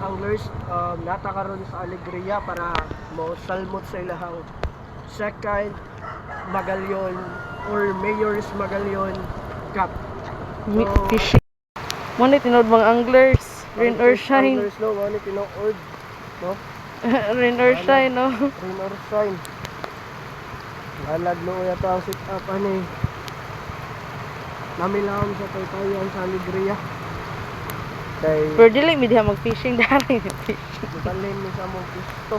anglers nata karon sa Alegria para mo salmot sa ilahang second Magalyon or Mayor's Magalyon Cup. Meat fishing. Mo ni tinod mga anglers, rain or shine. Anglers no, ano tinood, no? Rain or shine, no? Rain or shine. Lalag no yata ang sit up ani. Namilam sa Taytayan sa Alegria. Kay Pero dili mi diha mag-fishing dari. Balin ni sa mong gusto.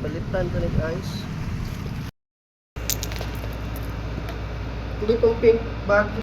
Balitan ko ng ice. Hindi pong pink bag